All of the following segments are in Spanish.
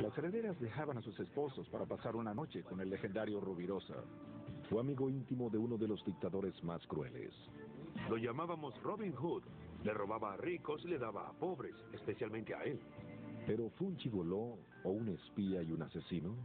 Las herederas dejaban a sus esposos para pasar una noche con el legendario Rubirosa. Fue amigo íntimo de uno de los dictadores más crueles. Lo llamábamos Robin Hood. Le robaba a ricos y le daba a pobres, especialmente a él. ¿Pero fue un gigoló o un espía y un asesino?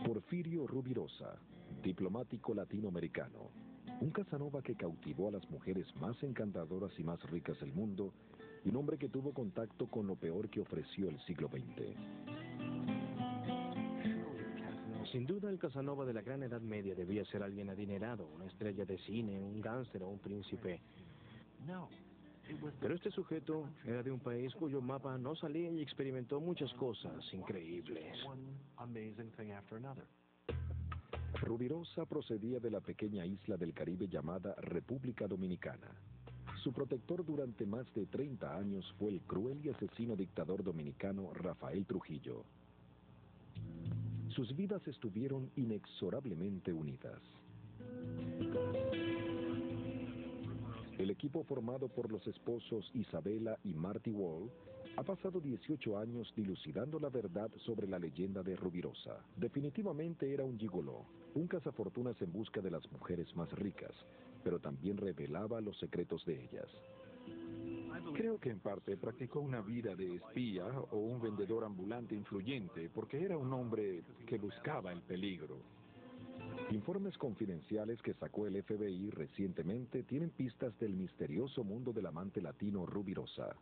Porfirio Rubirosa, diplomático latinoamericano, un Casanova que cautivó a las mujeres más encantadoras y más ricas del mundo, y un hombre que tuvo contacto con lo peor que ofreció el siglo XX. Sin duda el Casanova de la Gran Edad Media debía ser alguien adinerado, una estrella de cine, un gángster o un príncipe. Pero este sujeto era de un país cuyo mapa no salía y experimentó muchas cosas increíbles. Rubirosa procedía de la pequeña isla del Caribe llamada República Dominicana. Su protector durante más de 30 años fue el cruel y asesino dictador dominicano Rafael Trujillo. Sus vidas estuvieron inexorablemente unidas. El equipo formado por los esposos Isabela y Marty Wall ha pasado 18 años dilucidando la verdad sobre la leyenda de Rubirosa. Definitivamente era un gigoló, un cazafortunas en busca de las mujeres más ricas, pero también revelaba los secretos de ellas. Creo que en parte practicó una vida de espía o un vendedor ambulante influyente, porque era un hombre que buscaba el peligro. Informes confidenciales que sacó el FBI recientemente tienen pistas del misterioso mundo del amante latino Rubirosa.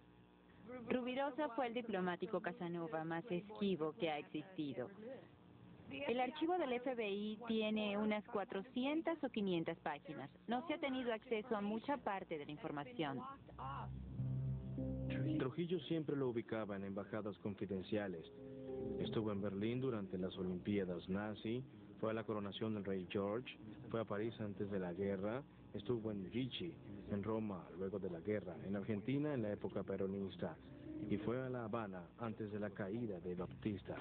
Rubirosa fue el diplomático Casanova más esquivo que ha existido. El archivo del FBI tiene unas 400 o 500 páginas. No se ha tenido acceso a mucha parte de la información. Trujillo siempre lo ubicaba en embajadas confidenciales. Estuvo en Berlín durante las Olimpiadas nazi, fue a la coronación del rey George, fue a París antes de la guerra, estuvo en Ricci, en Roma luego de la guerra, en Argentina en la época peronista, y fue a La Habana antes de la caída de Baptista.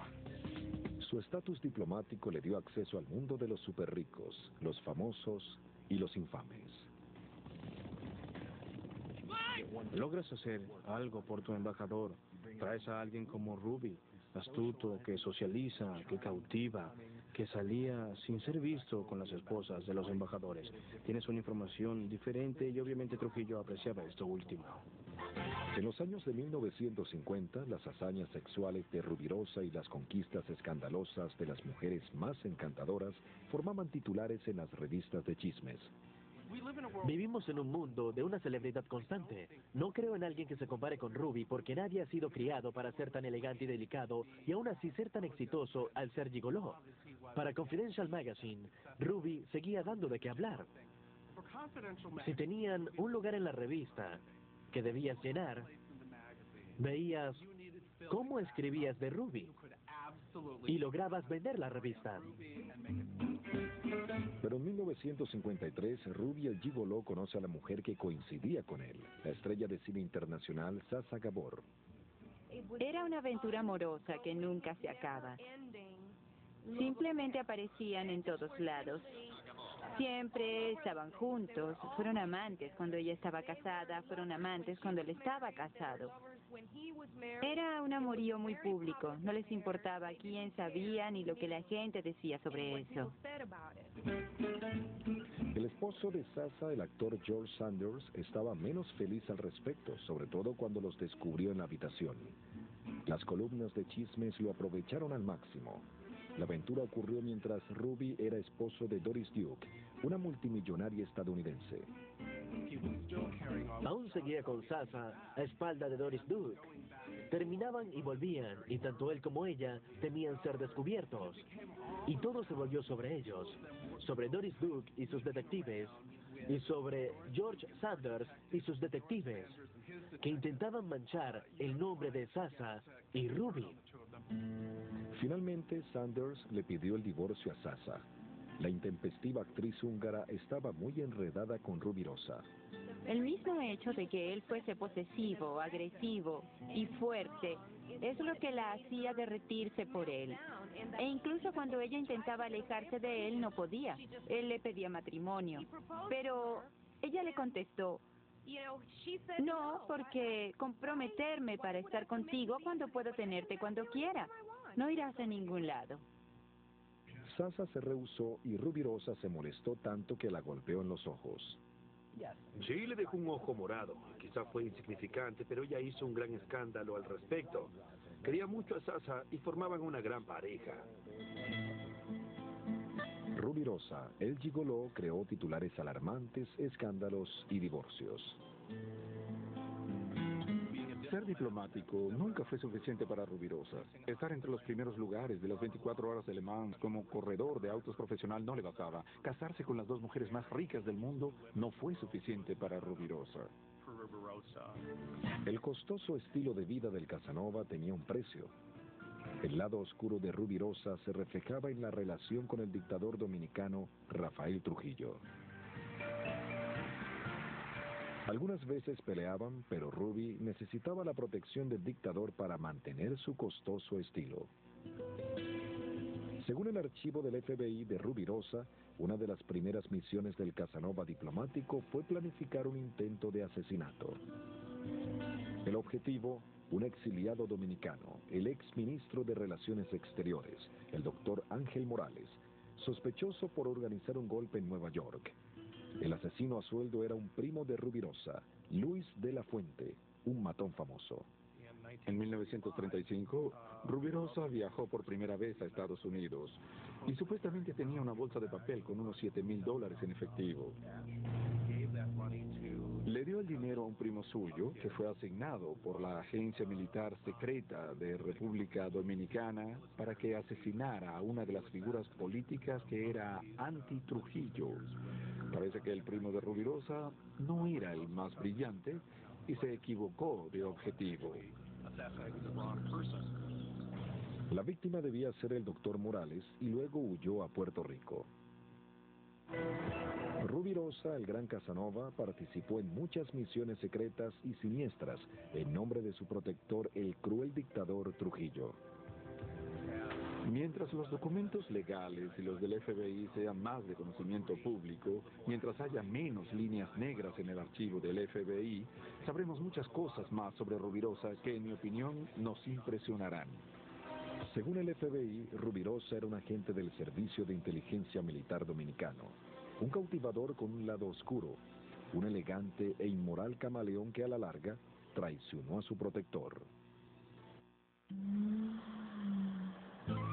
Su estatus diplomático le dio acceso al mundo de los superricos, los famosos y los infames. Logras hacer algo por tu embajador, traes a alguien como Ruby, astuto, que socializa, que cautiva, que salía sin ser visto con las esposas de los embajadores. Tienes una información diferente y obviamente Trujillo apreciaba esto último. En los años de 1950, las hazañas sexuales de Rubirosa y las conquistas escandalosas de las mujeres más encantadoras formaban titulares en las revistas de chismes. Vivimos en un mundo de una celebridad constante. No creo en alguien que se compare con Ruby porque nadie ha sido criado para ser tan elegante y delicado y aún así ser tan exitoso al ser gigoló. Para Confidential Magazine, Ruby seguía dando de qué hablar. Si tenían un lugar en la revista que debías llenar, veías cómo escribías de Ruby y lograbas vender la revista. Pero en 1953, Ruby el gigoló conoce a la mujer que coincidía con él, la estrella de cine internacional Sasa Gabor. Era una aventura amorosa que nunca se acaba. Simplemente aparecían en todos lados. Siempre estaban juntos, fueron amantes cuando ella estaba casada, fueron amantes cuando él estaba casado. Era un amorío muy público, no les importaba quién sabía ni lo que la gente decía sobre eso. El esposo de Sasa, el actor George Sanders, estaba menos feliz al respecto, sobre todo cuando los descubrió en la habitación. Las columnas de chismes lo aprovecharon al máximo. La aventura ocurrió mientras Ruby era esposo de Doris Duke, una multimillonaria estadounidense. Aún seguía con Sasa a espalda de Doris Duke. Terminaban y volvían, y tanto él como ella temían ser descubiertos. Y todo se volvió sobre ellos, sobre Doris Duke y sus detectives, y sobre George Sanders y sus detectives, que intentaban manchar el nombre de Sasa y Ruby. Finalmente, Sanders le pidió el divorcio a Sasa. La intempestiva actriz húngara estaba muy enredada con Rubirosa. El mismo hecho de que él fuese posesivo, agresivo y fuerte es lo que la hacía derretirse por él. E incluso cuando ella intentaba alejarse de él, no podía. Él le pedía matrimonio. Pero ella le contestó, no, porque comprometerme para estar contigo cuando puedo tenerte cuando quiera. No irás a ningún lado. Sasa se rehusó y Rubirosa se molestó tanto que la golpeó en los ojos. Sí, le dejó un ojo morado. Quizá fue insignificante, pero ella hizo un gran escándalo al respecto. Quería mucho a Sasa y formaban una gran pareja. Rubirosa, el gigoló, creó titulares alarmantes, escándalos y divorcios. Ser diplomático nunca fue suficiente para Rubirosa. Estar entre los primeros lugares de las 24 horas de Le Mans como corredor de autos profesional no le bastaba. Casarse con las dos mujeres más ricas del mundo no fue suficiente para Rubirosa. El costoso estilo de vida del Casanova tenía un precio. El lado oscuro de Rubirosa se reflejaba en la relación con el dictador dominicano Rafael Trujillo. Algunas veces peleaban, pero Ruby necesitaba la protección del dictador para mantener su costoso estilo. Según el archivo del FBI de Rubirosa, una de las primeras misiones del Casanova diplomático fue planificar un intento de asesinato. El objetivo, un exiliado dominicano, el exministro de Relaciones Exteriores, el doctor Ángel Morales, sospechoso por organizar un golpe en Nueva York. El asesino a sueldo era un primo de Rubirosa, Luis de la Fuente, un matón famoso. En 1935, Rubirosa viajó por primera vez a Estados Unidos y supuestamente tenía una bolsa de papel con unos $7,000 en efectivo. Le dio el dinero a un primo suyo que fue asignado por la agencia militar secreta de República Dominicana para que asesinara a una de las figuras políticas que era anti-Trujillo. Parece que el primo de Rubirosa no era el más brillante y se equivocó de objetivo. La víctima debía ser el doctor Morales y luego huyó a Puerto Rico. Rubirosa, el gran Casanova, participó en muchas misiones secretas y siniestras en nombre de su protector, el cruel dictador Trujillo. Mientras los documentos legales y los del FBI sean más de conocimiento público, mientras haya menos líneas negras en el archivo del FBI, sabremos muchas cosas más sobre Rubirosa que, en mi opinión, nos impresionarán. Según el FBI, Rubirosa era un agente del Servicio de Inteligencia Militar Dominicano, un cautivador con un lado oscuro, un elegante e inmoral camaleón que a la larga traicionó a su protector.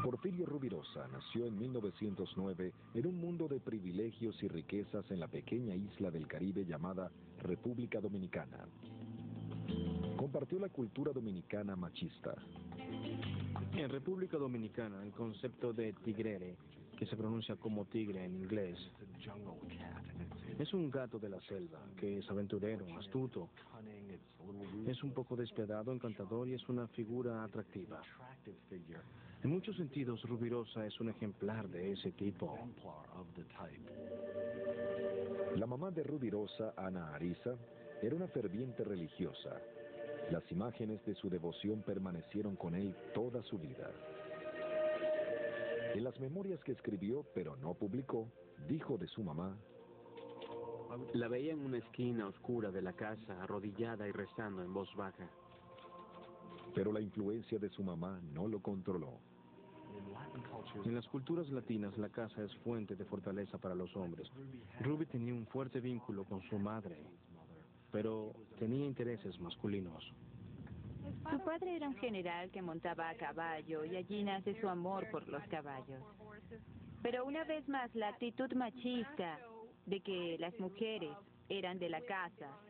Porfirio Rubirosa nació en 1909 en un mundo de privilegios y riquezas en la pequeña isla del Caribe llamada República Dominicana. Compartió la cultura dominicana machista. En República Dominicana, el concepto de tigrere, que se pronuncia como tigre en inglés, es un gato de la selva, que es aventurero, astuto, es un poco despiadado, encantador y es una figura atractiva. En muchos sentidos, Rubirosa es un ejemplar de ese tipo. La mamá de Rubirosa, Ana Ariza, era una ferviente religiosa. Las imágenes de su devoción permanecieron con él toda su vida. En las memorias que escribió, pero no publicó, dijo de su mamá: la veía en una esquina oscura de la casa, arrodillada y rezando en voz baja. Pero la influencia de su mamá no lo controló. En las culturas latinas, la casa es fuente de fortaleza para los hombres. Ruby tenía un fuerte vínculo con su madre, pero tenía intereses masculinos. Su padre era un general que montaba a caballo y allí nace su amor por los caballos. Pero una vez más, la actitud machista de que las mujeres eran de la casa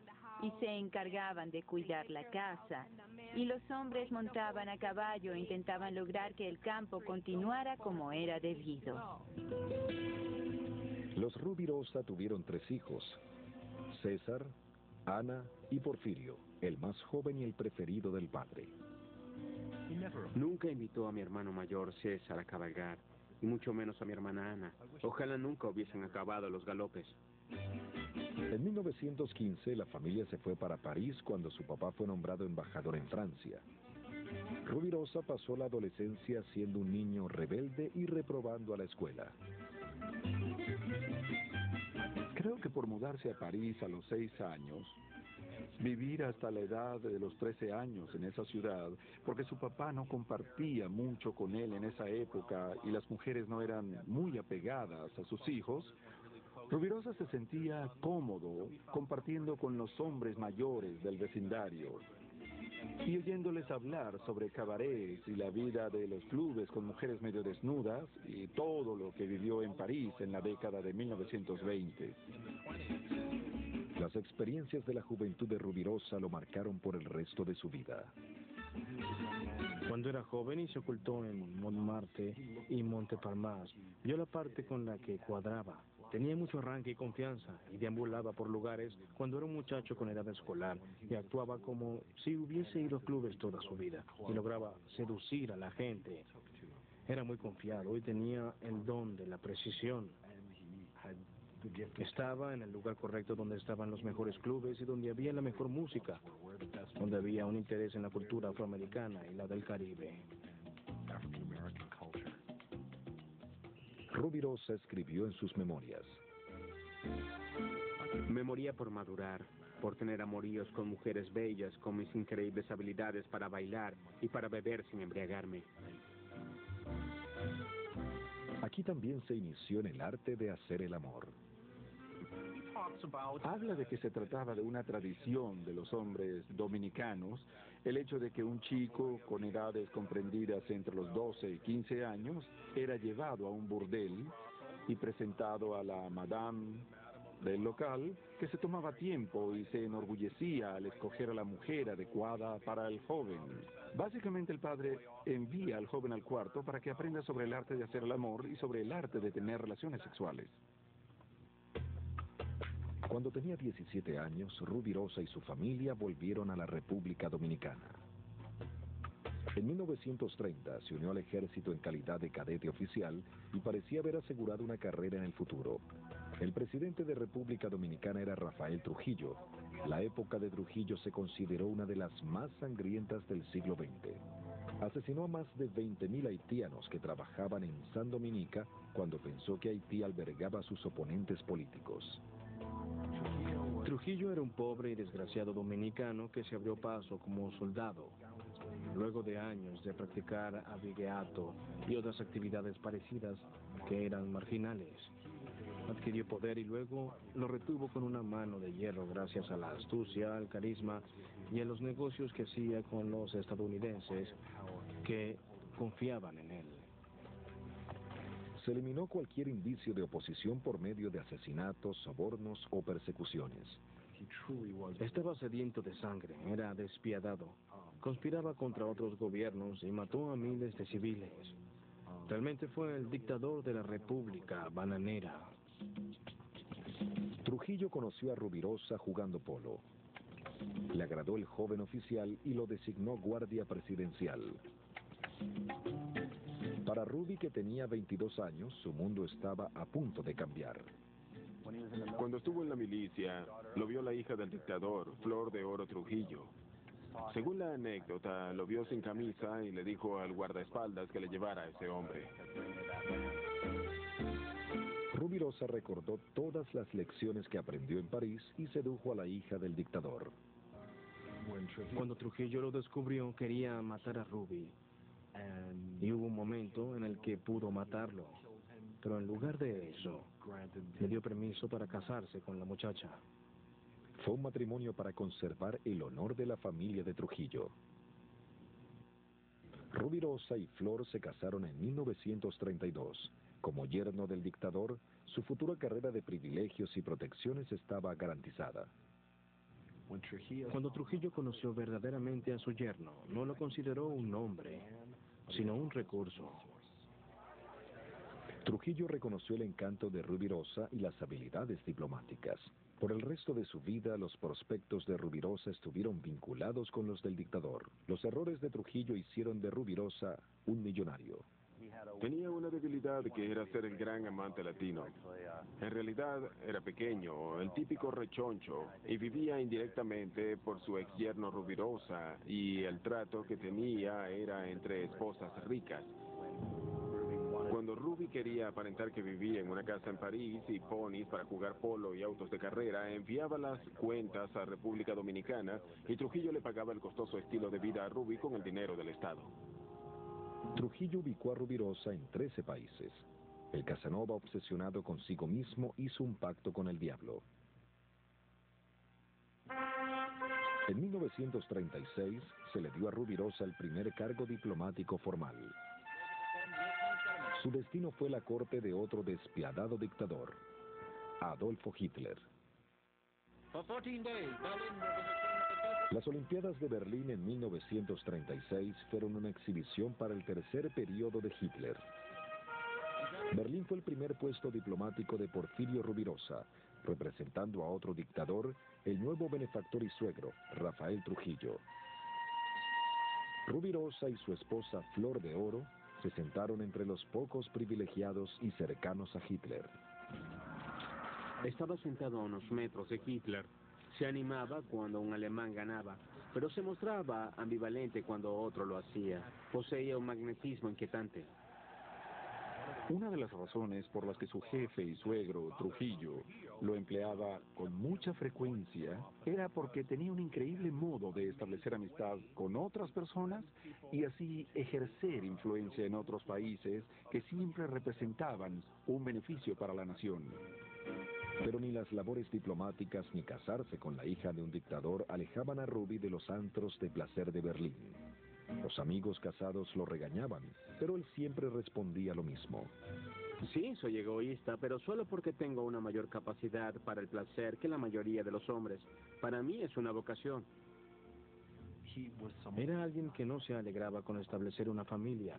y se encargaban de cuidar la casa, y los hombres montaban a caballo e intentaban lograr que el campo continuara como era debido. Los Rubirosa tuvieron 3 hijos: César, Ana y Porfirio, el más joven y el preferido del padre. Nunca invitó a mi hermano mayor César a cabalgar, y mucho menos a mi hermana Ana. Ojalá nunca hubiesen acabado los galopes. En 1915, la familia se fue para París cuando su papá fue nombrado embajador en Francia. Rubirosa pasó la adolescencia siendo un niño rebelde y reprobando a la escuela. Creo que por mudarse a París a los 6 años, vivir hasta la edad de los 13 años en esa ciudad, porque su papá no compartía mucho con él en esa época y las mujeres no eran muy apegadas a sus hijos, Rubirosa se sentía cómodo compartiendo con los hombres mayores del vecindario y oyéndoles hablar sobre cabarets y la vida de los clubes con mujeres medio desnudas y todo lo que vivió en París en la década de 1920. Las experiencias de la juventud de Rubirosa lo marcaron por el resto de su vida. Cuando era joven y se ocultó en Montmartre y Montparnasse, vio la parte con la que cuadraba. Tenía mucho arranque y confianza y deambulaba por lugares cuando era un muchacho con edad escolar y actuaba como si hubiese ido a clubes toda su vida y lograba seducir a la gente. Era muy confiado y tenía el don de la precisión. Estaba en el lugar correcto donde estaban los mejores clubes y donde había la mejor música, donde había un interés en la cultura afroamericana y la del Caribe. Rubirosa escribió en sus memorias: Me moría por madurar, por tener amoríos con mujeres bellas, con mis increíbles habilidades para bailar y para beber sin embriagarme. Aquí también se inició en el arte de hacer el amor. Habla de que se trataba de una tradición de los hombres dominicanos, el hecho de que un chico con edades comprendidas entre los 12 y 15 años era llevado a un burdel y presentado a la madame del local, que se tomaba tiempo y se enorgullecía al escoger a la mujer adecuada para el joven. Básicamente el padre envía al joven al cuarto para que aprenda sobre el arte de hacer el amor y sobre el arte de tener relaciones sexuales. Cuando tenía 17 años, Rubirosa y su familia volvieron a la República Dominicana. En 1930 se unió al ejército en calidad de cadete oficial y parecía haber asegurado una carrera en el futuro. El presidente de República Dominicana era Rafael Trujillo. La época de Trujillo se consideró una de las más sangrientas del siglo XX. Asesinó a más de 20.000 haitianos que trabajaban en San Dominica cuando pensó que Haití albergaba a sus oponentes políticos. Trujillo era un pobre y desgraciado dominicano que se abrió paso como soldado. Luego de años de practicar abigueato y otras actividades parecidas que eran marginales, adquirió poder y luego lo retuvo con una mano de hierro gracias a la astucia, al carisma y a los negocios que hacía con los estadounidenses que confiaban en él. Se eliminó cualquier indicio de oposición por medio de asesinatos, sobornos o persecuciones. Estaba sediento de sangre, era despiadado, conspiraba contra otros gobiernos y mató a miles de civiles. Realmente fue el dictador de la República Bananera. Trujillo conoció a Rubirosa jugando polo. Le agradó el joven oficial y lo designó guardia presidencial. Para Rubi, que tenía 22 años, su mundo estaba a punto de cambiar. Cuando estuvo en la milicia, lo vio la hija del dictador, Flor de Oro Trujillo. Según la anécdota, lo vio sin camisa y le dijo al guardaespaldas que le llevara a ese hombre. Rubirosa recordó todas las lecciones que aprendió en París y sedujo a la hija del dictador. Cuando Trujillo lo descubrió, quería matar a Ruby. Y hubo un momento en el que pudo matarlo. Pero en lugar de eso, le dio permiso para casarse con la muchacha. Fue un matrimonio para conservar el honor de la familia de Trujillo. Rubirosa y Flor se casaron en 1932. Como yerno del dictador, su futura carrera de privilegios y protecciones estaba garantizada. Cuando Trujillo conoció verdaderamente a su yerno, no lo consideró un hombre, sino un recurso. Trujillo reconoció el encanto de Rubirosa y las habilidades diplomáticas. Por el resto de su vida, los prospectos de Rubirosa estuvieron vinculados con los del dictador. Los errores de Trujillo hicieron de Rubirosa un millonario. Tenía una debilidad que era ser el gran amante latino. En realidad era pequeño, el típico rechoncho, y vivía indirectamente por su ex yerno Rubirosa, y el trato que tenía era entre esposas ricas. Cuando Ruby quería aparentar que vivía en una casa en París y ponis para jugar polo y autos de carrera, enviaba las cuentas a República Dominicana y Trujillo le pagaba el costoso estilo de vida a Ruby con el dinero del Estado. Trujillo ubicó a Rubirosa en 13 países. El Casanova, obsesionado consigo mismo, hizo un pacto con el diablo. En 1936 se le dio a Rubirosa el primer cargo diplomático formal. Su destino fue la corte de otro despiadado dictador, Adolfo Hitler. Las Olimpiadas de Berlín en 1936 fueron una exhibición para el tercer periodo de Hitler. Berlín fue el primer puesto diplomático de Porfirio Rubirosa, representando a otro dictador, el nuevo benefactor y suegro, Rafael Trujillo. Rubirosa y su esposa Flor de Oro se sentaron entre los pocos privilegiados y cercanos a Hitler. Estaba sentado a unos metros de Hitler. Se animaba cuando un alemán ganaba, pero se mostraba ambivalente cuando otro lo hacía. Poseía un magnetismo inquietante. Una de las razones por las que su jefe y suegro, Trujillo, lo empleaba con mucha frecuencia era porque tenía un increíble modo de establecer amistad con otras personas y así ejercer influencia en otros países que siempre representaban un beneficio para la nación. Pero ni las labores diplomáticas ni casarse con la hija de un dictador alejaban a Ruby de los antros de placer de Berlín. Los amigos casados lo regañaban, pero él siempre respondía lo mismo. Sí, soy egoísta, pero solo porque tengo una mayor capacidad para el placer que la mayoría de los hombres. Para mí es una vocación. Era alguien que no se alegraba con establecer una familia.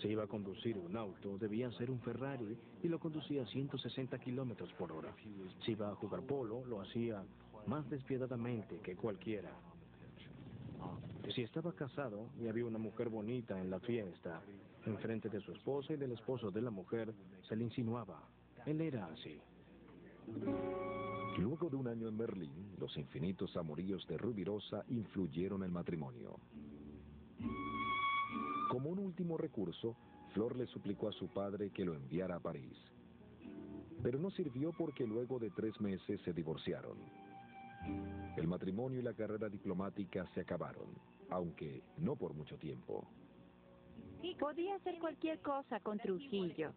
Se iba a conducir un auto, debía ser un Ferrari, y lo conducía a 160 kilómetros por hora. Si iba a jugar polo, lo hacía más despiadadamente que cualquiera. Si estaba casado y había una mujer bonita en la fiesta, enfrente de su esposa y del esposo de la mujer, se le insinuaba. Él era así. Luego de un año en Berlín, los infinitos amoríos de Rubirosa influyeron en el matrimonio. Como un último recurso, Flor le suplicó a su padre que lo enviara a París. Pero no sirvió porque luego de 3 meses se divorciaron. El matrimonio y la carrera diplomática se acabaron, aunque no por mucho tiempo. Podía hacer cualquier cosa con Trujillo.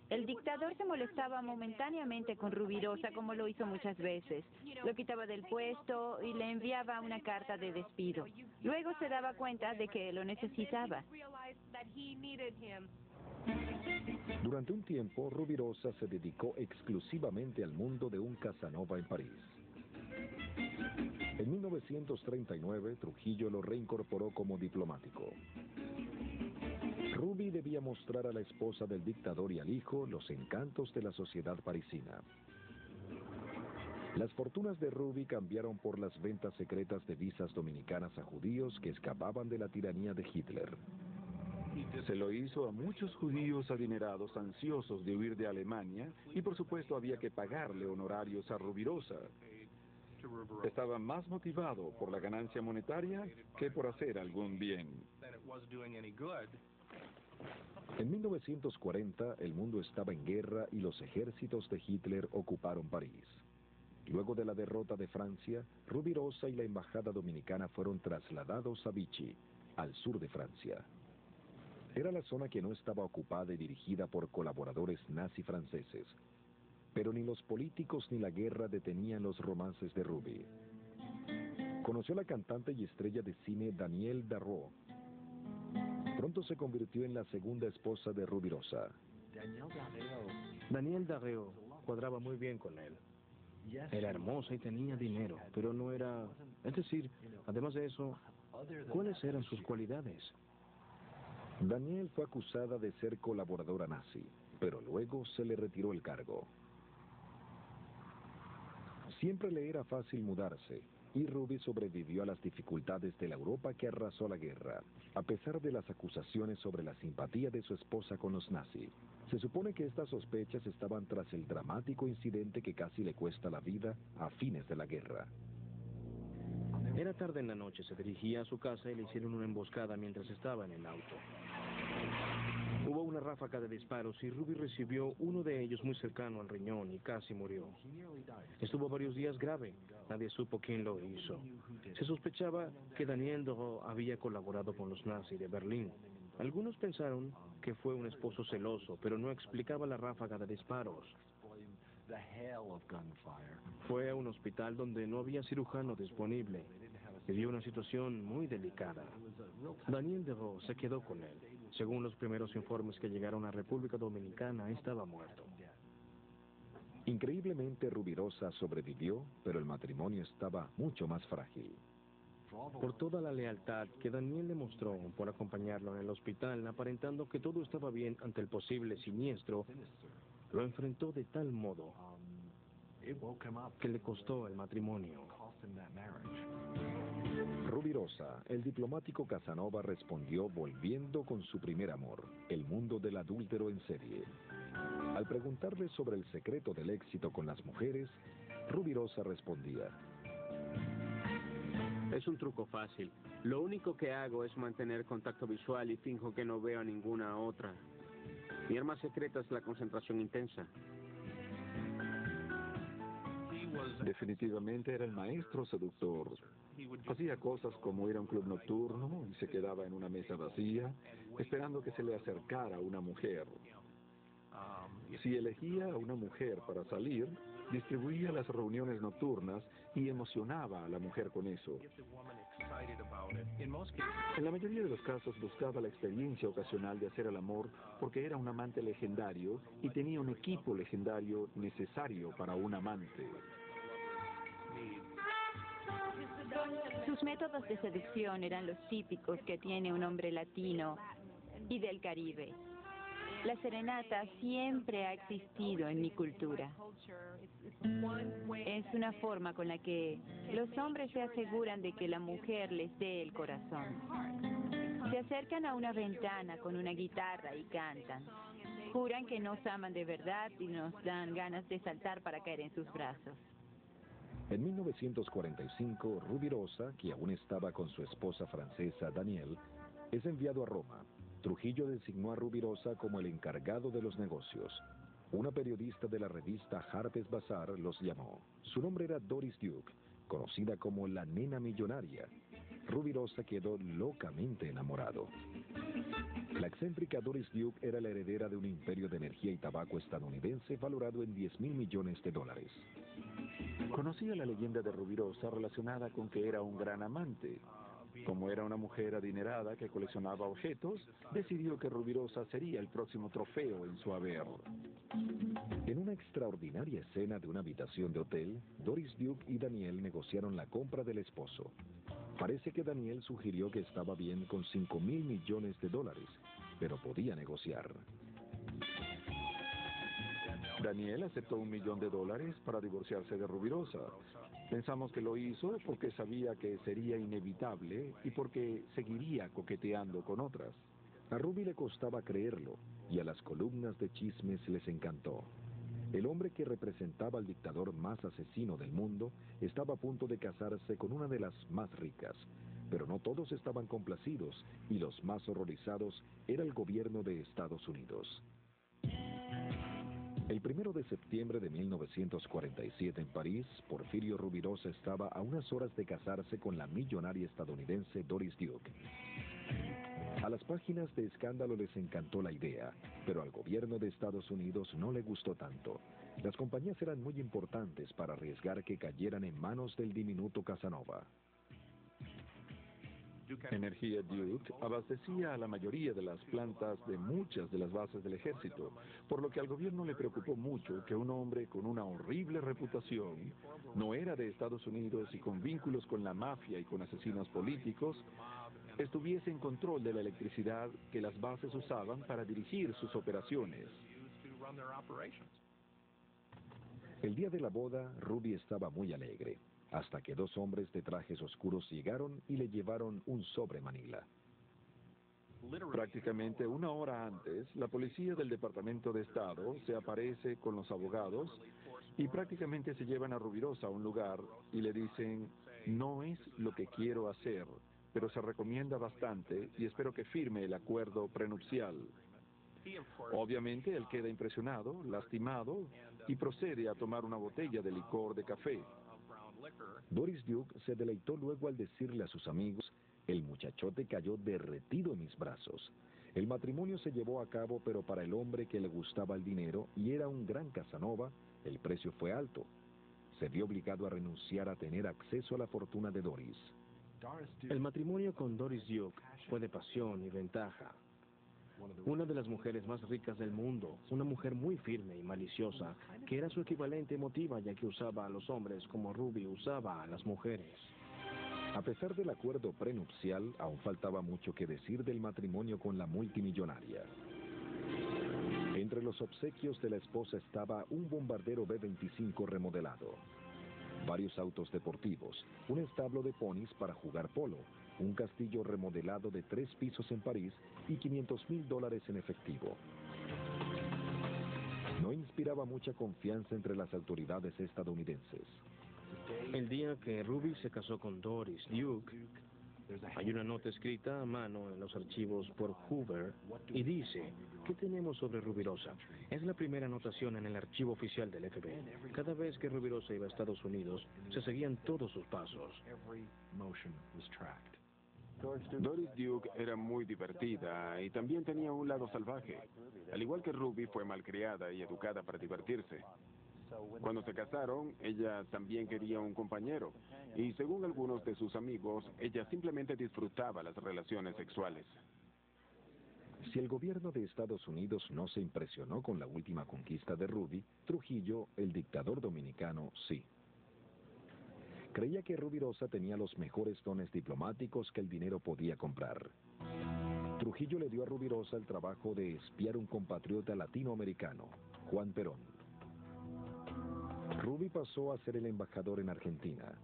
El dictador se molestaba momentáneamente con Rubirosa, como lo hizo muchas veces. Lo quitaba del puesto y le enviaba una carta de despido. Luego se daba cuenta de que lo necesitaba. Durante un tiempo, Rubirosa se dedicó exclusivamente al mundo de un Casanova en París. En 1939, Trujillo lo reincorporó como diplomático. Ruby debía mostrar a la esposa del dictador y al hijo los encantos de la sociedad parisina. Las fortunas de Ruby cambiaron por las ventas secretas de visas dominicanas a judíos que escapaban de la tiranía de Hitler. Se lo hizo a muchos judíos adinerados ansiosos de huir de Alemania y por supuesto había que pagarle honorarios a Rubirosa. Estaba más motivado por la ganancia monetaria que por hacer algún bien. En 1940, el mundo estaba en guerra y los ejércitos de Hitler ocuparon París. Luego de la derrota de Francia, Rubirosa y la embajada dominicana fueron trasladados a Vichy, al sur de Francia. Era la zona que no estaba ocupada y dirigida por colaboradores nazi franceses. Pero ni los políticos ni la guerra detenían los romances de Ruby. Conoció a la cantante y estrella de cine Danielle Darrow. Pronto se convirtió en la segunda esposa de Rubirosa. Danielle Darrow cuadraba muy bien con él. Era hermosa y tenía dinero, pero no era... Es decir, además de eso, ¿cuáles eran sus cualidades? Danielle fue acusada de ser colaboradora nazi, pero luego se le retiró el cargo. Siempre le era fácil mudarse, y Ruby sobrevivió a las dificultades de la Europa que arrasó la guerra, a pesar de las acusaciones sobre la simpatía de su esposa con los nazis. Se supone que estas sospechas estaban tras el dramático incidente que casi le cuesta la vida a fines de la guerra. Era tarde en la noche, se dirigía a su casa y le hicieron una emboscada mientras estaba en el auto. Hubo una ráfaga de disparos y Ruby recibió uno de ellos muy cercano al riñón y casi murió. Estuvo varios días grave, nadie supo quién lo hizo. Se sospechaba que Daniel Deroux había colaborado con los nazis de Berlín. Algunos pensaron que fue un esposo celoso, pero no explicaba la ráfaga de disparos. Fue a un hospital donde no había cirujano disponible. Vivió una situación muy delicada. Daniel Deroux se quedó con él. Según los primeros informes que llegaron a República Dominicana, estaba muerto. Increíblemente, Rubirosa sobrevivió, pero el matrimonio estaba mucho más frágil. Por toda la lealtad que Daniel demostró por acompañarlo en el hospital, aparentando que todo estaba bien ante el posible siniestro, lo enfrentó de tal modo que le costó el matrimonio. Rubirosa, el diplomático Casanova respondió volviendo con su primer amor, el mundo del adúltero en serie. Al preguntarle sobre el secreto del éxito con las mujeres, Rubirosa respondía: Es un truco fácil. Lo único que hago es mantener contacto visual y finjo que no veo a ninguna otra. Mi arma secreta es la concentración intensa. Definitivamente era el maestro seductor. Hacía cosas como ir a un club nocturno y se quedaba en una mesa vacía, esperando que se le acercara una mujer. Si elegía a una mujer para salir, distribuía las reuniones nocturnas y emocionaba a la mujer con eso. En la mayoría de los casos buscaba la experiencia ocasional de hacer el amor porque era un amante legendario y tenía un equipo legendario necesario para un amante. Sus métodos de seducción eran los típicos que tiene un hombre latino y del Caribe. La serenata siempre ha existido en mi cultura. Es una forma con la que los hombres se aseguran de que la mujer les dé el corazón. Se acercan a una ventana con una guitarra y cantan. Juran que nos aman de verdad y nos dan ganas de saltar para caer en sus brazos. En 1945, Rubirosa, que aún estaba con su esposa francesa Danielle, es enviado a Roma. Trujillo designó a Rubirosa como el encargado de los negocios. Una periodista de la revista Harper's Bazaar los llamó. Su nombre era Doris Duke, conocida como la nena millonaria. Rubirosa quedó locamente enamorado. La excéntrica Doris Duke era la heredera de un imperio de energía y tabaco estadounidense valorado en $10.000 millones. Conocía la leyenda de Rubirosa relacionada con que era un gran amante. Como era una mujer adinerada que coleccionaba objetos, decidió que Rubirosa sería el próximo trofeo en su haber. En una extraordinaria escena de una habitación de hotel, Doris Duke y Daniel negociaron la compra del esposo. Parece que Daniel sugirió que estaba bien con $5.000 millones, pero podía negociar. Daniel aceptó $1 millón para divorciarse de Rubirosa. Pensamos que lo hizo porque sabía que sería inevitable y porque seguiría coqueteando con otras. A Ruby le costaba creerlo y a las columnas de chismes les encantó. El hombre que representaba al dictador más asesino del mundo estaba a punto de casarse con una de las más ricas, pero no todos estaban complacidos y los más horrorizados era el gobierno de Estados Unidos. El 1 de septiembre de 1947 en París, Porfirio Rubirosa estaba a unas horas de casarse con la millonaria estadounidense Doris Duke. A las páginas de escándalo les encantó la idea, pero al gobierno de Estados Unidos no le gustó tanto. Las compañías eran muy importantes para arriesgar que cayeran en manos del diminuto Casanova. Energía Duke abastecía a la mayoría de las plantas de muchas de las bases del ejército, por lo que al gobierno le preocupó mucho que un hombre con una horrible reputación, no era de Estados Unidos y con vínculos con la mafia y con asesinos políticos, estuviese en control de la electricidad que las bases usaban para dirigir sus operaciones. El día de la boda, Ruby estaba muy alegre. hasta que dos hombres de trajes oscuros llegaron y le llevaron un sobre Manila. Prácticamente una hora antes, la policía del Departamento de Estado se aparece con los abogados y prácticamente se llevan a Rubirosa a un lugar y le dicen, no es lo que quiero hacer, pero se recomienda bastante y espero que firme el acuerdo prenupcial. Obviamente él queda impresionado, lastimado y procede a tomar una botella de licor de café. Doris Duke se deleitó luego al decirle a sus amigos, el muchachote cayó derretido en mis brazos. El matrimonio se llevó a cabo, pero para el hombre que le gustaba el dinero y era un gran Casanova, el precio fue alto. Se vio obligado a renunciar a tener acceso a la fortuna de Doris. El matrimonio con Doris Duke fue de pasión y ventaja. Una de las mujeres más ricas del mundo, una mujer muy firme y maliciosa, que era su equivalente emotiva ya que usaba a los hombres como Ruby usaba a las mujeres. A pesar del acuerdo prenupcial, aún faltaba mucho que decir del matrimonio con la multimillonaria. Entre los obsequios de la esposa estaba un bombardero B-25 remodelado, varios autos deportivos, un establo de ponis para jugar polo, un castillo remodelado de 3 pisos en París y $500,000 en efectivo. No inspiraba mucha confianza entre las autoridades estadounidenses. El día que Ruby se casó con Doris Duke, hay una nota escrita a mano en los archivos por Hoover y dice, ¿qué tenemos sobre Rubirosa? Es la primera anotación en el archivo oficial del FBI. Cada vez que Rubirosa iba a Estados Unidos, se seguían todos sus pasos. Doris Duke era muy divertida y también tenía un lado salvaje. Al igual que Ruby, fue malcriada y educada para divertirse. Cuando se casaron, ella también quería un compañero, y según algunos de sus amigos, ella simplemente disfrutaba las relaciones sexuales. Si el gobierno de Estados Unidos no se impresionó con la última conquista de Ruby, Trujillo, el dictador dominicano, sí. Creía que Rubirosa tenía los mejores dones diplomáticos que el dinero podía comprar. Trujillo le dio a Rubirosa el trabajo de espiar un compatriota latinoamericano, Juan Perón. Ruby pasó a ser el embajador en Argentina.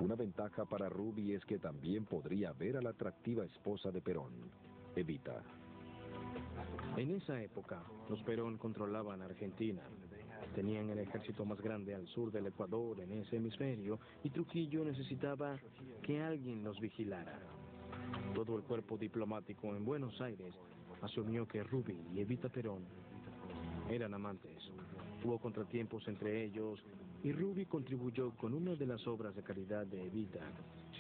Una ventaja para Ruby es que también podría ver a la atractiva esposa de Perón, Evita. En esa época, los Perón controlaban Argentina. Tenían el ejército más grande al sur del Ecuador en ese hemisferio y Trujillo necesitaba que alguien los vigilara. Todo el cuerpo diplomático en Buenos Aires asumió que Ruby y Evita Perón eran amantes. Hubo contratiempos entre ellos y Ruby contribuyó con una de las obras de caridad de Evita.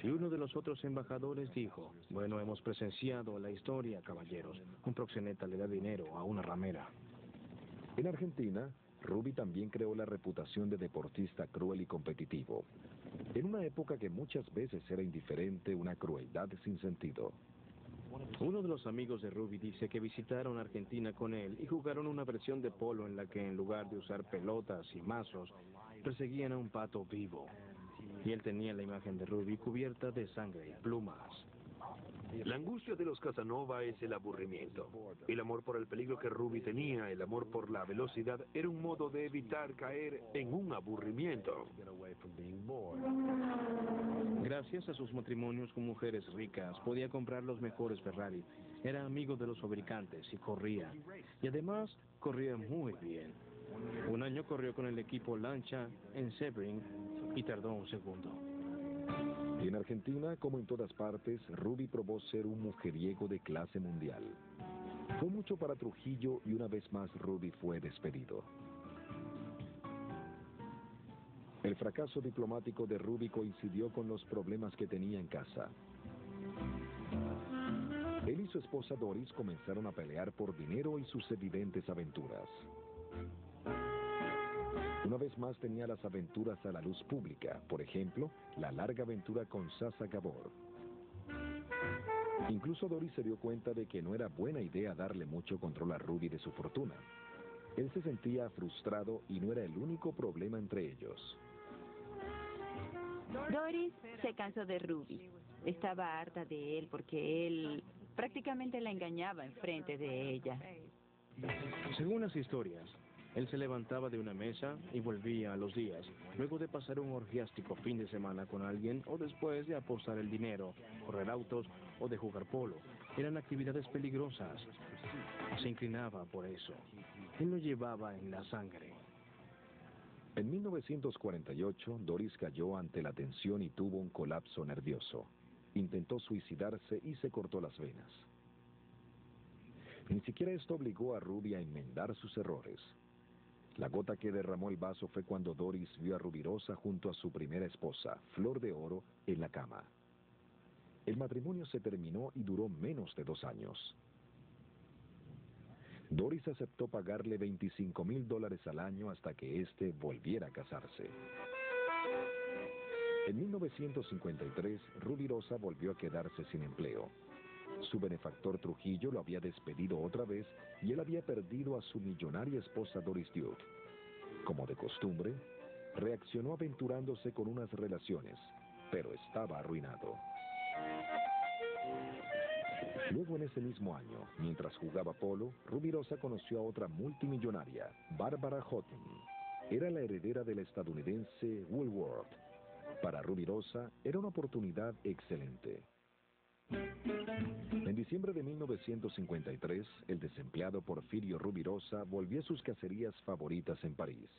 Y uno de los otros embajadores dijo, bueno, hemos presenciado la historia, caballeros. Un proxeneta le da dinero a una ramera. En Argentina, Ruby también creó la reputación de deportista cruel y competitivo. En una época que muchas veces era indiferente, una crueldad sin sentido. Uno de los amigos de Ruby dice que visitaron Argentina con él y jugaron una versión de polo en la que en lugar de usar pelotas y mazos, perseguían a un pato vivo. Y él tenía la imagen de Ruby cubierta de sangre y plumas. La angustia de los Casanova es el aburrimiento. El amor por el peligro que Ruby tenía, el amor por la velocidad, era un modo de evitar caer en un aburrimiento. Gracias a sus matrimonios con mujeres ricas, podía comprar los mejores Ferrari. Era amigo de los fabricantes y corría. Y además, corría muy bien. Un año corrió con el equipo Lancia en Sebring y tardó un segundo. En Argentina, como en todas partes, Ruby probó ser un mujeriego de clase mundial. Fue mucho para Trujillo y una vez más Ruby fue despedido. El fracaso diplomático de Ruby coincidió con los problemas que tenía en casa. Él y su esposa Doris comenzaron a pelear por dinero y sus evidentes aventuras. Una vez más tenía las aventuras a la luz pública, por ejemplo, la larga aventura con Sasa Gabor. Incluso Doris se dio cuenta de que no era buena idea darle mucho control a Ruby de su fortuna. Él se sentía frustrado y no era el único problema entre ellos. Doris se cansó de Ruby. Estaba harta de él porque él prácticamente la engañaba enfrente de ella. Según las historias, Él se levantaba de una mesa y volvía a los días, luego de pasar un orgiástico fin de semana con alguien o después de apostar el dinero, correr autos o de jugar polo. Eran actividades peligrosas. Se inclinaba por eso. Él lo llevaba en la sangre. En 1948, Doris cayó ante la tensión y tuvo un colapso nervioso. Intentó suicidarse y se cortó las venas. Ni siquiera esto obligó a Ruby a enmendar sus errores. La gota que derramó el vaso fue cuando Doris vio a Rubirosa junto a su primera esposa, Flor de Oro, en la cama. El matrimonio se terminó y duró menos de 2 años. Doris aceptó pagarle $25,000 al año hasta que éste volviera a casarse. En 1953, Rubirosa volvió a quedarse sin empleo. Su benefactor Trujillo lo había despedido otra vez y él había perdido a su millonaria esposa Doris Duke. Como de costumbre, reaccionó aventurándose con unas relaciones, pero estaba arruinado. Luego, en ese mismo año, mientras jugaba polo, Rubirosa conoció a otra multimillonaria, Barbara Houghton. Era la heredera de la estadounidense Woolworth. Para Rubirosa, era una oportunidad excelente. En diciembre de 1953, el desempleado Porfirio Rubirosa volvió a sus cacerías favoritas en París.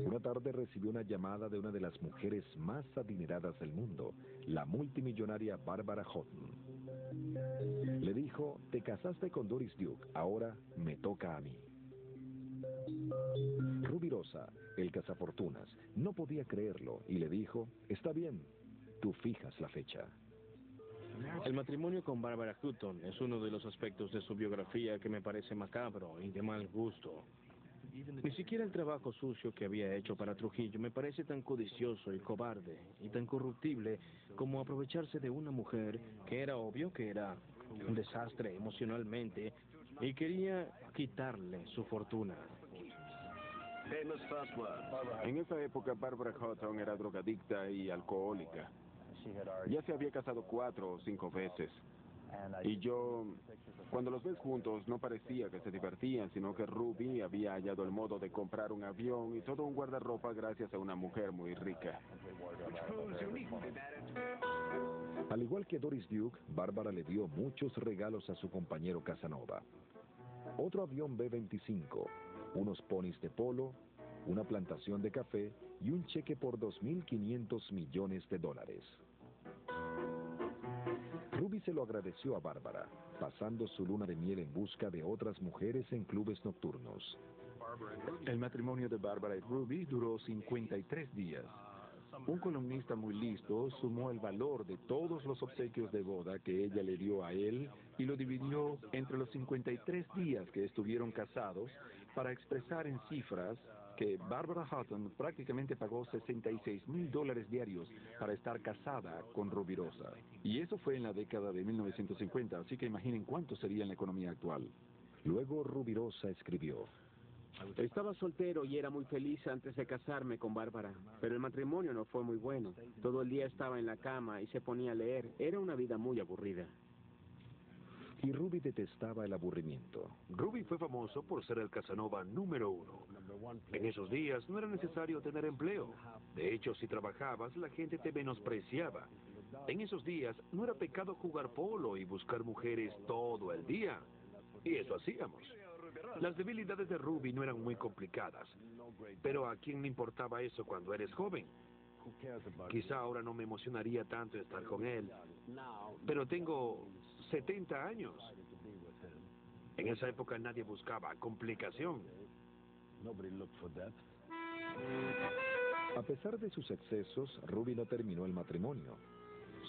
Una tarde recibió una llamada de una de las mujeres más adineradas del mundo, la multimillonaria Barbara Houghton. Le dijo: te casaste con Doris Duke, ahora me toca a mí. Rubirosa, el cazafortunas, no podía creerlo y le dijo: está bien, tú fijas la fecha. El matrimonio con Barbara Houghton es uno de los aspectos de su biografía que me parece macabro y de mal gusto. Ni siquiera el trabajo sucio que había hecho para Trujillo me parece tan codicioso y cobarde y tan corruptible como aprovecharse de una mujer que era obvio que era un desastre emocionalmente y quería quitarle su fortuna. En esa época, Barbara Houghton era drogadicta y alcohólica. Ya se había casado 4 o 5 veces. Y yo, cuando los ves juntos, no parecía que se divertían, sino que Ruby había hallado el modo de comprar un avión y todo un guardarropa gracias a una mujer muy rica. Al igual que Doris Duke, Bárbara le dio muchos regalos a su compañero Casanova. Otro avión B-25, unos ponis de polo, una plantación de café y un cheque por $2.500 millones. Ruby se lo agradeció a Bárbara, pasando su luna de miel en busca de otras mujeres en clubes nocturnos. El matrimonio de Bárbara y Ruby duró 53 días. Un columnista muy listo sumó el valor de todos los obsequios de boda que ella le dio a él y lo dividió entre los 53 días que estuvieron casados para expresar en cifras que Barbara Houghton prácticamente pagó $66,000 diarios para estar casada con Rubirosa. Y eso fue en la década de 1950, así que imaginen cuánto sería en la economía actual. Luego Rubirosa escribió: estaba soltero y era muy feliz antes de casarme con Bárbara, pero el matrimonio no fue muy bueno. Todo el día estaba en la cama y se ponía a leer. Era una vida muy aburrida. Y Ruby detestaba el aburrimiento. Ruby fue famoso por ser el Casanova número 1. En esos días no era necesario tener empleo. De hecho, si trabajabas, la gente te menospreciaba. En esos días no era pecado jugar polo y buscar mujeres todo el día. Y eso hacíamos. Las debilidades de Ruby no eran muy complicadas. Pero ¿a quién le importaba eso cuando eres joven? Quizá ahora no me emocionaría tanto estar con él. Pero tengo 70 años. En esa época nadie buscaba complicación. A pesar de sus excesos, Ruby no terminó el matrimonio.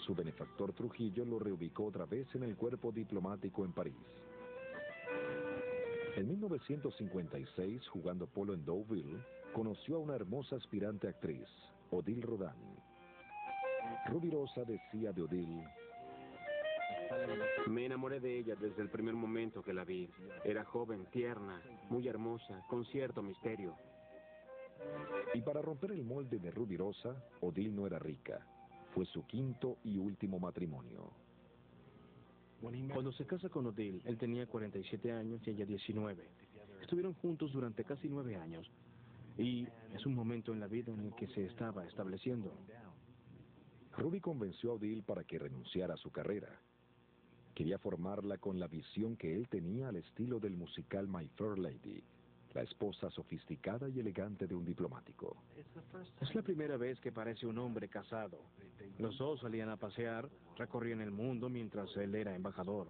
Su benefactor Trujillo lo reubicó otra vez en el cuerpo diplomático en París. En 1956, jugando polo en Deauville, conoció a una hermosa aspirante actriz, Odile Rodin. Rubirosa decía de Odile: me enamoré de ella desde el primer momento que la vi. Era joven, tierna, muy hermosa, con cierto misterio. Y para romper el molde de Rubirosa, Odile no era rica. Fue su quinto y último matrimonio. Cuando se casa con Odile, él tenía 47 años y ella 19. Estuvieron juntos durante casi 9 años. Y es un momento en la vida en el que se estaba estableciendo. Ruby convenció a Odile para que renunciara a su carrera. Quería formarla con la visión que él tenía al estilo del musical My Fair Lady, la esposa sofisticada y elegante de un diplomático. Es la primera vez que parece un hombre casado. Los dos salían a pasear, recorrían el mundo mientras él era embajador.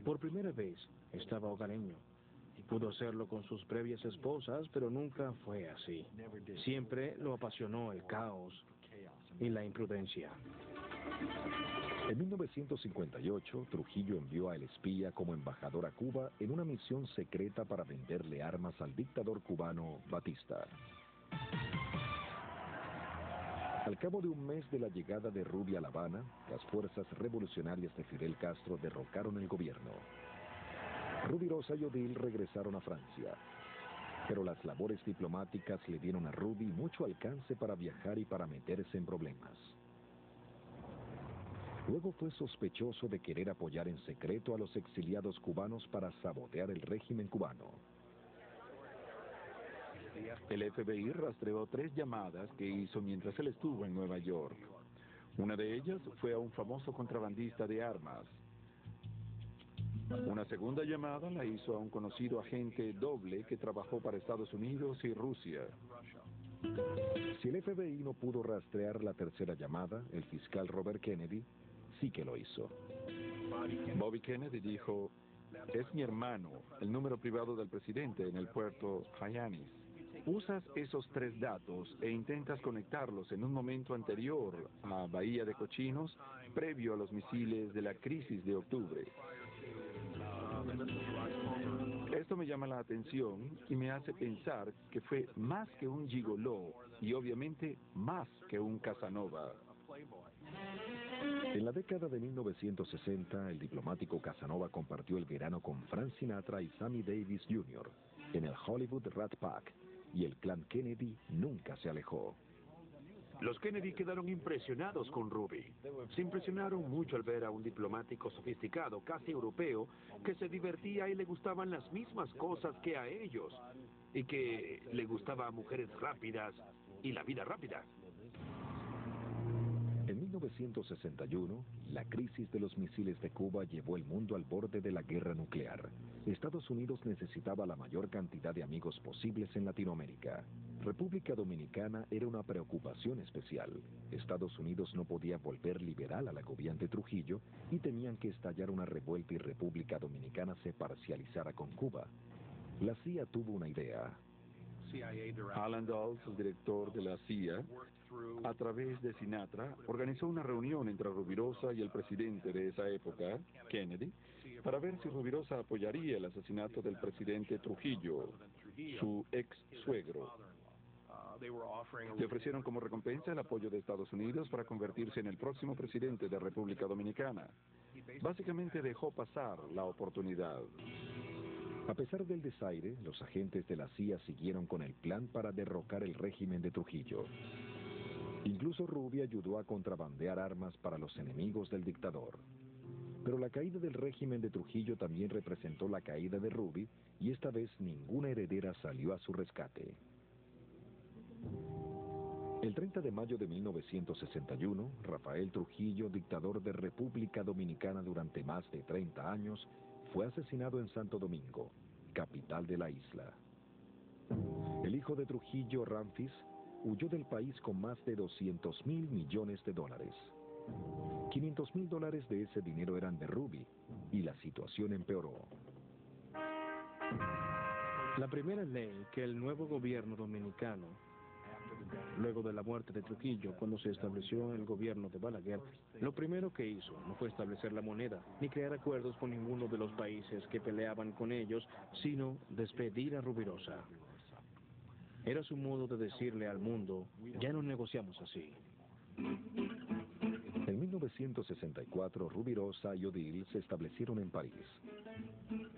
Por primera vez estaba hogareño. Pudo hacerlo con sus previas esposas, pero nunca fue así. Siempre lo apasionó el caos y la imprudencia. En 1958, Trujillo envió a El Espía como embajador a Cuba en una misión secreta para venderle armas al dictador cubano Batista. Al cabo de un mes de la llegada de Ruby a La Habana, las fuerzas revolucionarias de Fidel Castro derrocaron el gobierno. Rubirosa y Odile regresaron a Francia, pero las labores diplomáticas le dieron a Ruby mucho alcance para viajar y para meterse en problemas. Luego fue sospechoso de querer apoyar en secreto a los exiliados cubanos para sabotear el régimen cubano. El FBI rastreó 3 llamadas que hizo mientras él estuvo en Nueva York. Una de ellas fue a un famoso contrabandista de armas. Una segunda llamada la hizo a un conocido agente doble que trabajó para Estados Unidos y Rusia. Si el FBI no pudo rastrear la tercera llamada, el fiscal Robert Kennedy sí que lo hizo. Bobby Kennedy dijo: es mi hermano, el número privado del presidente en el puerto Hyannis. Usas esos 3 datos e intentas conectarlos en un momento anterior a Bahía de Cochinos, previo a los misiles de la crisis de octubre. Esto me llama la atención y me hace pensar que fue más que un gigoló y obviamente más que un Casanova. En la década de 1960, el diplomático Casanova compartió el verano con Frank Sinatra y Sammy Davis Jr. en el Hollywood Rat Pack, y el clan Kennedy nunca se alejó. Los Kennedy quedaron impresionados con Ruby. Se impresionaron mucho al ver a un diplomático sofisticado, casi europeo, que se divertía y le gustaban las mismas cosas que a ellos, y que le gustaba a mujeres rápidas y la vida rápida. En 1961, la crisis de los misiles de Cuba llevó el mundo al borde de la guerra nuclear. Estados Unidos necesitaba la mayor cantidad de amigos posibles en Latinoamérica. República Dominicana era una preocupación especial. Estados Unidos no podía volver liberal al agobiante Trujillo y temían que estallara una revuelta y República Dominicana se parcializara con Cuba. La CIA tuvo una idea. Alan Dulles, el director de la CIA, a través de Sinatra, organizó una reunión entre Rubirosa y el presidente de esa época, Kennedy, para ver si Rubirosa apoyaría el asesinato del presidente Trujillo, su ex suegro. Le ofrecieron como recompensa el apoyo de Estados Unidos para convertirse en el próximo presidente de República Dominicana. Básicamente dejó pasar la oportunidad. A pesar del desaire, los agentes de la CIA siguieron con el plan para derrocar el régimen de Trujillo. Incluso Ruby ayudó a contrabandear armas para los enemigos del dictador. Pero la caída del régimen de Trujillo también representó la caída de Ruby, y esta vez ninguna heredera salió a su rescate. El 30 de mayo de 1961, Rafael Trujillo, dictador de República Dominicana durante más de 30 años, fue asesinado en Santo Domingo, capital de la isla. El hijo de Trujillo, Ramfis, huyó del país con más de $200 mil millones. $500 mil de ese dinero eran de Ruby, y la situación empeoró. La primera ley que el nuevo gobierno dominicano, luego de la muerte de Trujillo, cuando se estableció el gobierno de Balaguer, lo primero que hizo no fue establecer la moneda, ni crear acuerdos con ninguno de los países que peleaban con ellos, sino despedir a Rubirosa. Era su modo de decirle al mundo: ya no negociamos así. En 1964, Rubirosa y Odile se establecieron en París.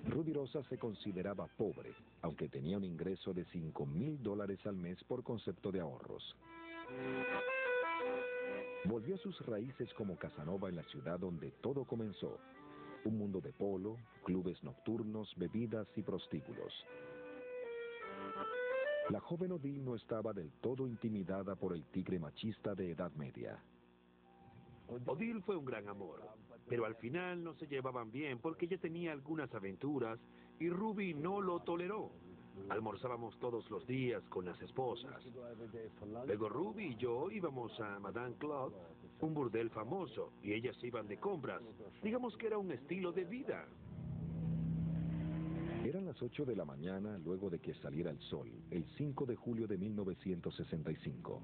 Rubirosa se consideraba pobre, aunque tenía un ingreso de $5,000 al mes por concepto de ahorros. Volvió a sus raíces como Casanova en la ciudad donde todo comenzó. Un mundo de polo, clubes nocturnos, bebidas y prostíbulos. La joven Odile no estaba del todo intimidada por el tigre machista de Edad Media. Odile fue un gran amor, pero al final no se llevaban bien porque ella tenía algunas aventuras y Ruby no lo toleró. Almorzábamos todos los días con las esposas. Luego Ruby y yo íbamos a Madame Claude, un burdel famoso, y ellas iban de compras. Digamos que era un estilo de vida. Eran las 8 de la mañana luego de que saliera el sol, el 5 de julio de 1965.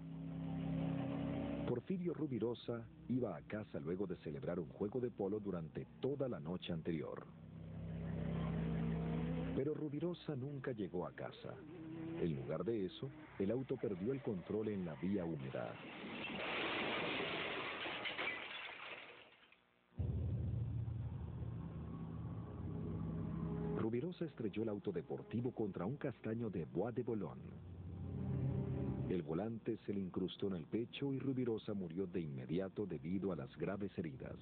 Porfirio Rubirosa iba a casa luego de celebrar un juego de polo durante toda la noche anterior. Pero Rubirosa nunca llegó a casa. En lugar de eso, el auto perdió el control en la vía húmeda. Rubirosa estrelló el auto deportivo contra un castaño de Bois de Boulogne. El volante se le incrustó en el pecho y Rubirosa murió de inmediato debido a las graves heridas.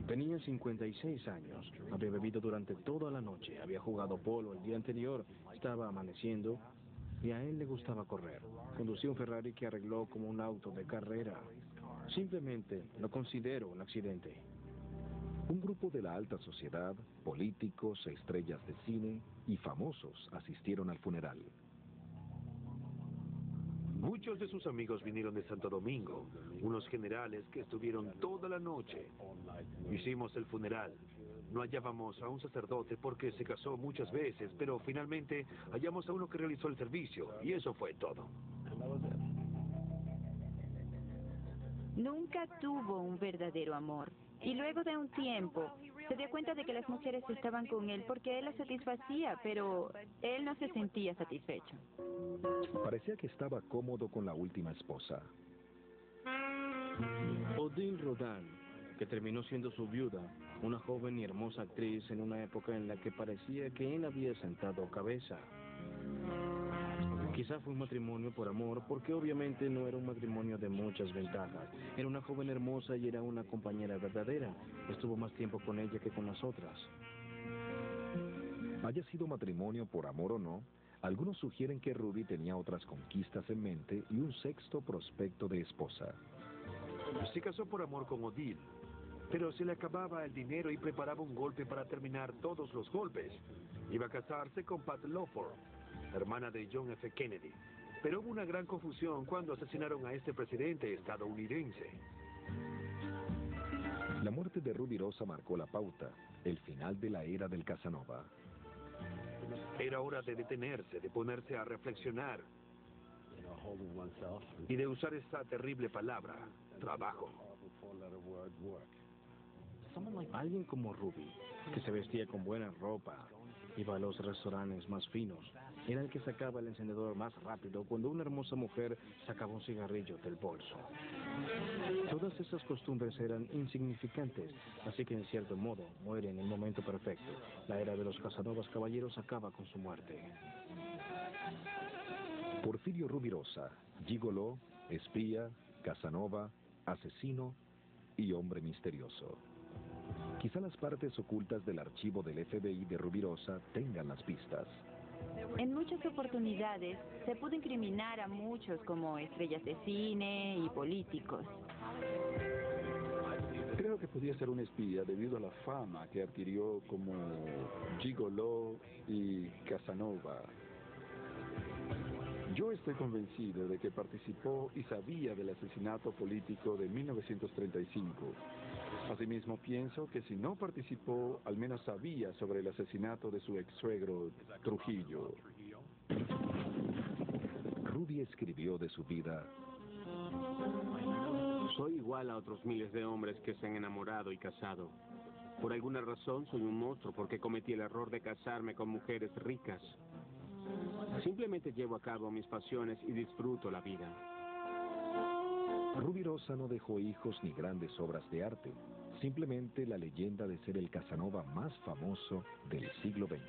Tenía 56 años, había bebido durante toda la noche, había jugado polo el día anterior, estaba amaneciendo y a él le gustaba correr. Conducía un Ferrari que arregló como un auto de carrera. Simplemente lo considero un accidente. Un grupo de la alta sociedad, políticos, estrellas de cine y famosos asistieron al funeral. Muchos de sus amigos vinieron de Santo Domingo, unos generales que estuvieron toda la noche. Hicimos el funeral. No hallábamos a un sacerdote porque se casó muchas veces, pero finalmente hallamos a uno que realizó el servicio, y eso fue todo. Nunca tuvo un verdadero amor. Y luego de un tiempo, se dio cuenta de que las mujeres estaban con él porque él las satisfacía, pero él no se sentía satisfecho. Parecía que estaba cómodo con la última esposa. Odile Rodin, que terminó siendo su viuda, una joven y hermosa actriz en una época en la que parecía que él había sentado cabeza. Quizá fue un matrimonio por amor, porque obviamente no era un matrimonio de muchas ventajas. Era una joven hermosa y era una compañera verdadera. Estuvo más tiempo con ella que con las otras. Haya sido matrimonio por amor o no, algunos sugieren que Ruby tenía otras conquistas en mente y un sexto prospecto de esposa. Se casó por amor con Odile, pero se le acababa el dinero y preparaba un golpe para terminar todos los golpes. Iba a casarse con Pat Lawford, hermana de John F. Kennedy. Pero hubo una gran confusión cuando asesinaron a este presidente estadounidense. La muerte de Rubirosa marcó la pauta, el final de la era del Casanova. Era hora de detenerse, de ponerse a reflexionar y de usar esa terrible palabra, trabajo. Alguien como Ruby, que se vestía con buena ropa, iba a los restaurantes más finos, era el que sacaba el encendedor más rápido cuando una hermosa mujer sacaba un cigarrillo del bolso. Todas esas costumbres eran insignificantes, así que en cierto modo muere en el momento perfecto. La era de los Casanovas caballeros acaba con su muerte. Porfirio Rubirosa, gigoló, espía, Casanova, asesino y hombre misterioso. Quizá las partes ocultas del archivo del FBI de Rubirosa tengan las pistas. En muchas oportunidades se pudo incriminar a muchos como estrellas de cine y políticos. Creo que podía ser un espía debido a la fama que adquirió como gigoló y Casanova. Yo estoy convencido de que participó y sabía del asesinato político de 1935. Asimismo, pienso que si no participó, al menos sabía sobre el asesinato de su ex-suegro, Trujillo. Ruby escribió de su vida: Soy igual a otros miles de hombres que se han enamorado y casado. Por alguna razón soy un monstruo porque cometí el error de casarme con mujeres ricas. Simplemente llevo a cabo mis pasiones y disfruto la vida. Rubirosa no dejó hijos ni grandes obras de arte, simplemente la leyenda de ser el Casanova más famoso del siglo XX.